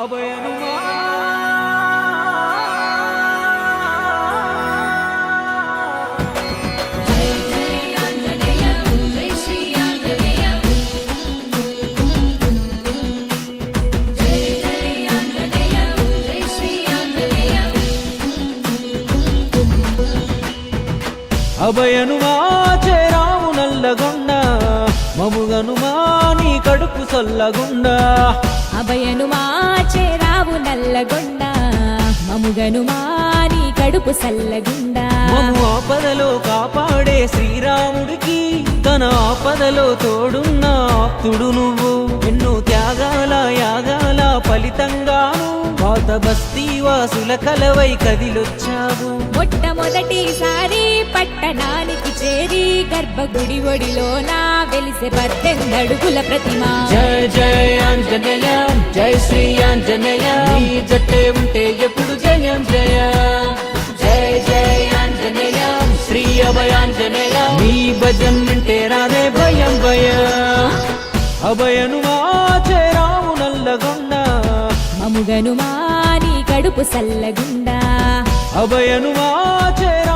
అభయనుమా అభయనుమా చేరాము నల్లగొండ మముగనుమా నీ కడుపు సల్లగుండ అభయనుమా చేరావు నల్లగొండ మముగనుమా నీ కడుపు సల్లగుండ మము ఆపదలో కాపాడే శ్రీరాముడికి తన ఆపదలో తోడున్న ఆప్తుడు నువ్వు ఎన్నో త్యాగాల యాగాల ఫలితంగాను పాత బస్తీ వాసుల కలవై కదిలొచ్చావు మొట్టమొదటిసారి పట్టణానికి చేరి గర్భగుడి ఒడిలోన వెలిసే 18 అడుగుల ప్రతిమ జయ జయ ఆంజనేయ జయ శ్రీ ఆంజనేయ నీ జట్టే ఉంటే ఎప్పుడు జయం జయ జయ జయ ఆంజనేయ శ్రీ అభయాంజనేయ నీ భజన్ వింటే రాదే భయం భయ అభయనుమా చేరాము నల్లగొండ మముగనుమా నీ కడుపు సల్లగుండ అభయనుమా చేరా